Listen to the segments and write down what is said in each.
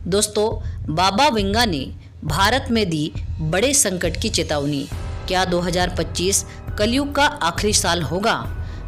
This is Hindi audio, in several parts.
दोस्तों, बाबा वेंगा ने भारत में दी बड़े संकट की चेतावनी। क्या 2025 कलयुग का आखिरी साल होगा?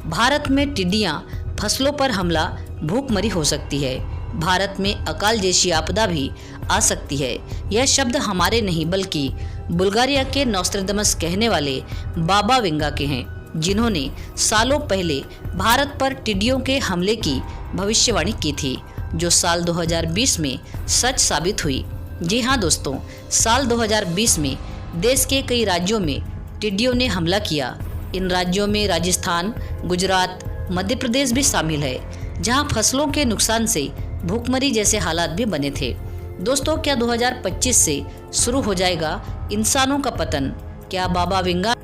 भारत में टिड्डियां, फसलों पर हमला, भूखमरी हो सकती है। भारत में अकाल जैसी आपदा भी आ सकती है। यह शब्द हमारे नहीं बल्कि बुल्गारिया के नोस्ट्राडामस कहने वाले बाबा वेंगा के हैं, जिन्होंने सालों पहले भारत पर टिड्डियों के हमले की भविष्यवाणी की थी, जो साल 2020 में सच साबित हुई। जी हाँ दोस्तों, साल 2020 में देश के कई राज्यों में टिड्डियों ने हमला किया। इन राज्यों में राजस्थान, गुजरात, मध्य प्रदेश भी शामिल है, जहां फसलों के नुकसान से भूखमरी जैसे हालात भी बने थे। दोस्तों, क्या 2025 से शुरू हो जाएगा इंसानों का पतन? क्या बाबा वेंगा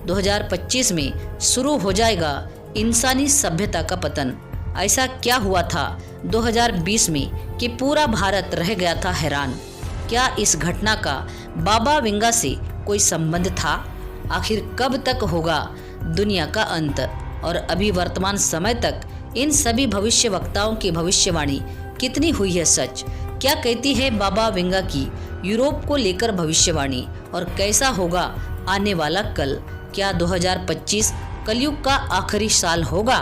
2025 में शुरू हो जाएगा इंसानी सभ्यता का पतन? ऐसा क्या हुआ था 2020 में कि पूरा भारत रह गया था हैरान? क्या इस घटना का बाबा वेंगा से कोई संबंध था? आखिर कब तक होगा दुनिया का अंत? और अभी वर्तमान समय तक इन सभी भविष्यवक्ताओं की भविष्यवाणी कितनी हुई है सच? क्या कहती है बाबा वेंगा की यूरोप को लेकर भविष्यवाणी? और कैसा होगा आने वाला कल? क्या 2025 कलयुग का आखिरी साल होगा?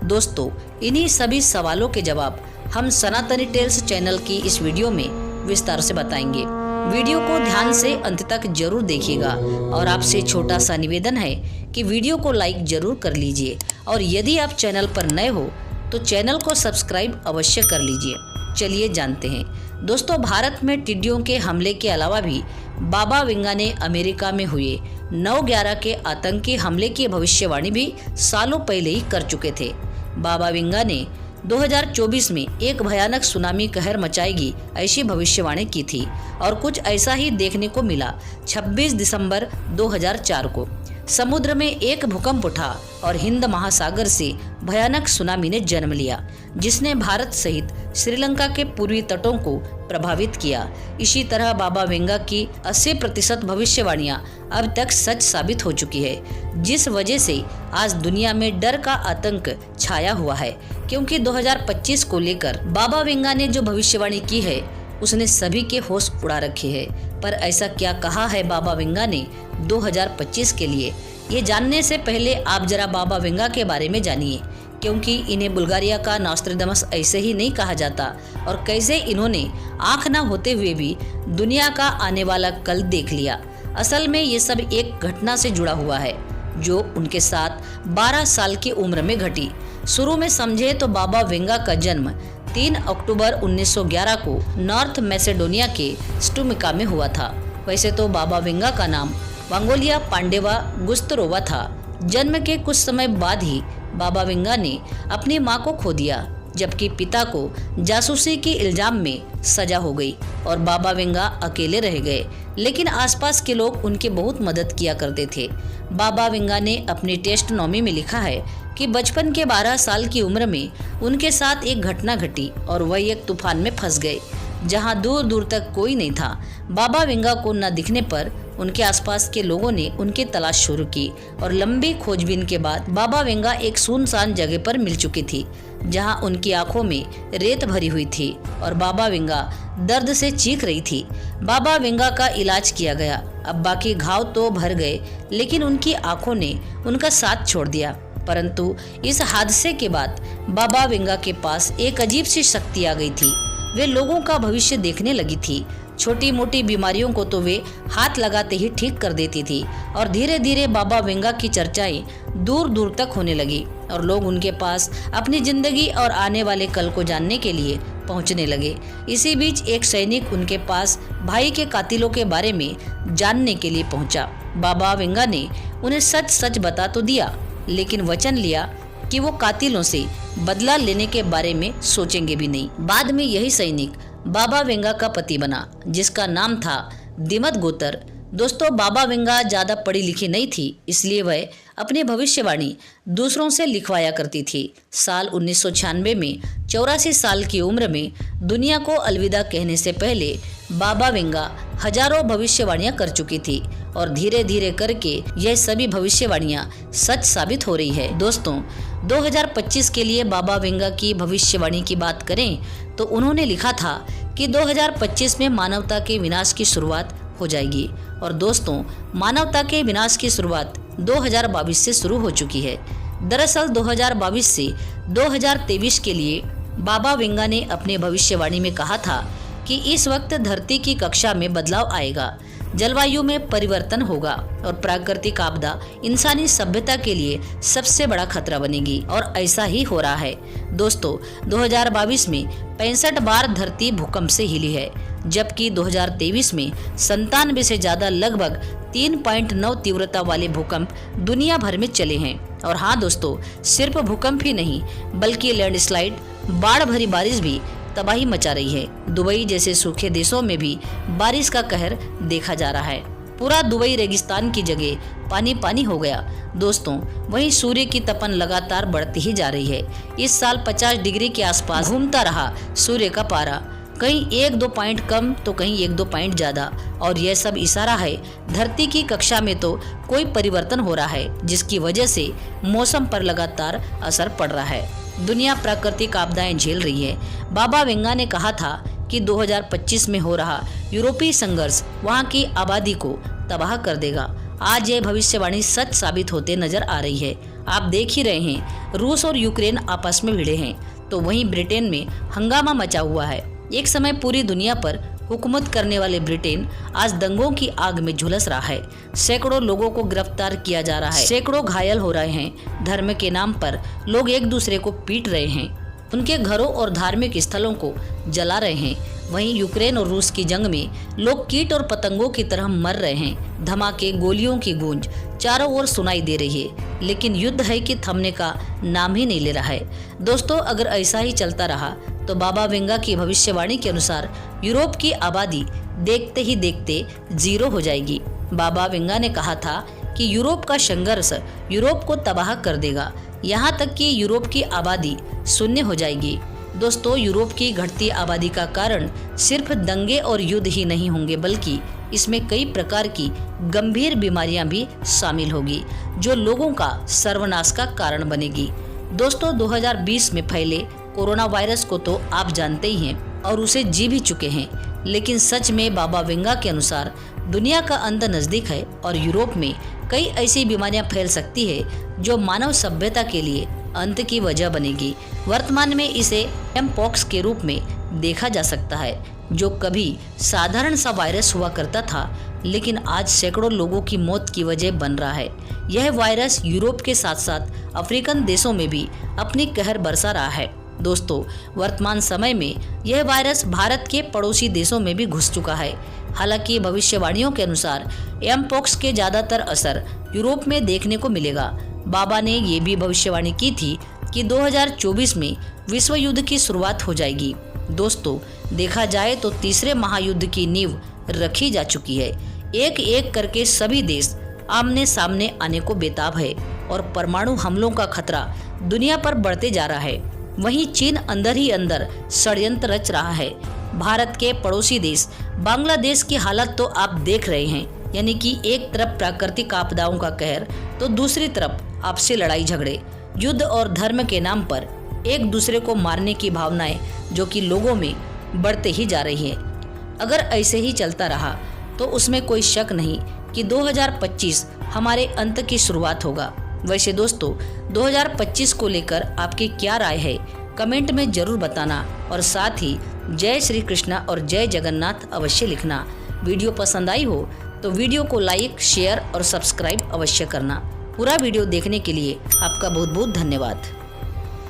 दोस्तों, इन्हीं सभी सवालों के जवाब हम सनातनी टेल्स चैनल की इस वीडियो में विस्तार से बताएंगे। वीडियो को ध्यान से अंत तक जरूर देखिएगा और आपसे छोटा सा निवेदन है कि वीडियो को लाइक जरूर कर लीजिए, और यदि आप चैनल पर नए हो तो चैनल को सब्सक्राइब अवश्य कर लीजिए। चलिए जानते हैं। दोस्तों, भारत में टिड्डियों के हमले के अलावा भी बाबा वेंगा ने अमेरिका में हुए 9/11 के आतंकी हमले की भविष्यवाणी भी सालों पहले ही कर चुके थे। बाबा वेंगा ने 2024 में एक भयानक सुनामी कहर मचाएगी ऐसी भविष्यवाणी की थी, और कुछ ऐसा ही देखने को मिला। 26 दिसंबर 2004 को समुद्र में एक भूकंप उठा और हिंद महासागर से भयानक सुनामी ने जन्म लिया, जिसने भारत सहित श्रीलंका के पूर्वी तटों को प्रभावित किया। इसी तरह बाबा वेंगा की 80% भविष्यवाणियां अब तक सच साबित हो चुकी है, जिस वजह से आज दुनिया में डर का आतंक छाया हुआ है। क्योंकि 2025 को लेकर बाबा वेंगा ने जो भविष्यवाणी की है, उसने सभी के होश उड़ा रखे हैं। पर ऐसा क्या कहा है बाबा वेंगा ने 2025 के लिए? ये जानने से पहले आप जरा बाबा वेंगा के बारे में जानिए, क्योंकि इन्हें बुल्गारिया का नोस्ट्राडामस ऐसे ही नहीं कहा जाता, और कैसे इन्होंने आंख न होते हुए भी दुनिया का आने वाला कल देख लिया। असल में ये सब एक घटना से जुड़ा हुआ है, जो उनके साथ 12 साल की उम्र में घटी। शुरू में समझे तो बाबा वेंगा का जन्म 3 अक्टूबर 1911 को नॉर्थ मैसेडोनिया के स्टुमिका में हुआ था। वैसे तो बाबा वेंगा का नाम वांगोलिया पांडेवा गुस्तरोवा था। जन्म के कुछ समय बाद ही बाबा वेंगा ने अपनी मां को खो दिया, जबकि पिता को जासूसी के इल्जाम में सजा हो गई और बाबा वेंगा अकेले रह गए। लेकिन आसपास के लोग उनकी बहुत मदद किया करते थे। बाबा वेंगा ने अपनी टेस्टनोमी में लिखा है कि बचपन के 12 साल की उम्र में उनके साथ एक घटना घटी और वह एक तूफान में फंस गए, जहां दूर दूर तक कोई नहीं था। बाबा वेंगा को न दिखने पर उनके आसपास के लोगों ने उनकी तलाश शुरू की, और लंबी खोजबीन के बाद बाबा वेंगा एक सुनसान जगह पर मिल चुकी थी, जहां उनकी आंखों में रेत भरी हुई थी और बाबा वेंगा दर्द से चीख रही थी। बाबा वेंगा का इलाज किया गया। अब बाकी घाव तो भर गए, लेकिन उनकी आंखों ने उनका साथ छोड़ दिया। परंतु इस हादसे के बाद बाबा वेंगा के पास एक अजीब सी शक्ति आ गई थी। वे लोगों का भविष्य देखने लगी थी। छोटी मोटी बीमारियों को तो वे हाथ लगाते ही ठीक कर देती थी, और धीरे धीरे बाबा वेंगा की चर्चाएं दूर दूर तक होने लगी, और लोग उनके पास अपनी जिंदगी और आने वाले कल को जानने के लिए पहुंचने लगे। इसी बीच एक सैनिक उनके पास भाई के कातिलों के बारे में जानने के लिए पहुंचा। बाबा वेंगा ने उन्हें सच सच बता तो दिया, लेकिन वचन लिया कि वो कातिलों से बदला लेने के बारे में सोचेंगे भी नहीं। बाद में यही सैनिक बाबा वेंगा का पति बना, जिसका नाम था दिमत गोतर। दोस्तों, बाबा वेंगा ज़्यादा पढ़ी लिखी नहीं थी, इसलिए वह अपनी भविष्यवाणी दूसरों से लिखवाया करती थी। साल 1996 में 84 साल की उम्र में दुनिया को अलविदा कहने से पहले बाबा वेंगा हजारों भविष्यवाणियां कर चुकी थी, और धीरे धीरे करके यह सभी भविष्यवाणियां सच साबित हो रही है। दोस्तों, 2025 के लिए बाबा वेंगा की भविष्यवाणी की बात करें तो उन्होंने लिखा था कि 2025 में मानवता के विनाश की शुरुआत हो जाएगी। और दोस्तों, मानवता के विनाश की शुरुआत 2022 से शुरू हो चुकी है। दरअसल 2022 से 2023 के लिए बाबा वेंगा ने अपने भविष्यवाणी में कहा था कि इस वक्त धरती की कक्षा में बदलाव आएगा, जलवायु में परिवर्तन होगा और प्राकृतिक आपदा इंसानी सभ्यता के लिए सबसे बड़ा खतरा बनेगी। और ऐसा ही हो रहा है। दोस्तों, 2022 में 65 बार धरती भूकंप से हिली है, जबकि 2023 में 97 से ज्यादा लगभग 3.9 तीव्रता वाले भूकंप दुनिया भर में चले हैं। और हाँ दोस्तों, सिर्फ भूकंप ही नहीं बल्कि लैंडस्लाइड, बाढ़ भरी बारिश भी तबाही मचा रही है। दुबई जैसे सूखे देशों में भी बारिश का कहर देखा जा रहा है। पूरा दुबई रेगिस्तान की जगह पानी पानी हो गया। दोस्तों, वहीं सूर्य की तपन लगातार बढ़ती ही जा रही है। इस साल 50 डिग्री के आसपास घूमता रहा सूर्य का पारा, कहीं 1-2 पॉइंट कम तो कहीं 1-2 पॉइंट ज्यादा। और यह सब इशारा है धरती की कक्षा में तो कोई परिवर्तन हो रहा है, जिसकी वजह से मौसम पर लगातार असर पड़ रहा है। दुनिया प्राकृतिक आपदाएं झेल रही है। बाबा वेंगा ने कहा था कि 2025 में हो रहा यूरोपीय संघर्ष वहां की आबादी को तबाह कर देगा। आज ये भविष्यवाणी सच साबित होते नजर आ रही है। आप देख ही रहे हैं, रूस और यूक्रेन आपस में भिड़े हैं, तो वहीं ब्रिटेन में हंगामा मचा हुआ है। एक समय पूरी दुनिया पर हुकूमत करने वाले ब्रिटेन आज दंगों की आग में झुलस रहा है। सैकड़ों लोगों को गिरफ्तार किया जा रहा है, सैकड़ों घायल हो रहे हैं। धर्म के नाम पर लोग एक दूसरे को पीट रहे हैं, उनके घरों और धार्मिक स्थलों को जला रहे हैं। वहीं यूक्रेन और रूस की जंग में लोग कीट और पतंगों की तरह मर रहे हैं। धमाके, गोलियों की गूंज चारों ओर सुनाई दे रही है, लेकिन युद्ध है कि थमने का नाम ही नहीं ले रहा है। दोस्तों, अगर ऐसा ही चलता रहा तो बाबा वेंगा की भविष्यवाणी के अनुसार यूरोप की आबादी देखते ही देखते 0 हो जाएगी। बाबा वेंगा ने कहा था कि यूरोप का संघर्ष यूरोप को तबाह कर देगा, यहाँ तक कि यूरोप की आबादी शून्य हो जाएगी। दोस्तों, यूरोप की घटती आबादी का कारण सिर्फ दंगे और युद्ध ही नहीं होंगे, बल्कि इसमें कई प्रकार की गंभीर बीमारियां भी शामिल होगी, जो लोगों का सर्वनाश का कारण बनेगी। दोस्तों, 2020 में फैले कोरोना वायरस को तो आप जानते ही हैं और उसे जी भी चुके हैं, लेकिन सच में बाबा वेंगा के अनुसार दुनिया का अंत नजदीक है और यूरोप में कई ऐसी बीमारियां फैल सकती है जो मानव सभ्यता के लिए अंत की वजह बनेगी। वर्तमान में इसे एमपॉक्स के रूप में देखा जा सकता है, जो कभी साधारण सा वायरस हुआ करता था, लेकिन आज सैकड़ों लोगों की मौत की वजह बन रहा है। यह वायरस यूरोप के साथ साथ अफ्रीकन देशों में भी अपनी कहर बरसा रहा है। दोस्तों, वर्तमान समय में यह वायरस भारत के पड़ोसी देशों में भी घुस चुका है। हालांकि भविष्यवाणियों के अनुसार एमपॉक्स के ज्यादातर असर यूरोप में देखने को मिलेगा। बाबा ने ये भी भविष्यवाणी की थी कि 2024 में विश्व युद्ध की शुरुआत हो जाएगी। दोस्तों, देखा जाए तो तीसरे महायुद्ध की नींव रखी जा चुकी है। एक एक करके सभी देश आमने सामने आने को बेताब है और परमाणु हमलों का खतरा दुनिया पर बढ़ते जा रहा है। वहीं चीन अंदर ही अंदर षड्यंत्र रच रहा है। भारत के पड़ोसी देश बांग्लादेश की हालत तो आप देख रहे हैं, यानी कि एक तरफ प्राकृतिक आपदाओं का कहर तो दूसरी तरफ आपसी लड़ाई झगड़े, युद्ध और धर्म के नाम पर एक दूसरे को मारने की भावनाएं जो कि लोगों में बढ़ते ही जा रही है। अगर ऐसे ही चलता रहा तो उसमें कोई शक नहीं कि 2025 हमारे अंत की शुरुआत होगा। वैसे दोस्तों, 2025 को लेकर आपकी क्या राय है, कमेंट में जरूर बताना और साथ ही जय श्री कृष्णा और जय जगन्नाथ अवश्य लिखना। वीडियो पसंद आई हो तो वीडियो को लाइक, शेयर और सब्सक्राइब अवश्य करना। पूरा वीडियो देखने के लिए आपका बहुत बहुत धन्यवाद।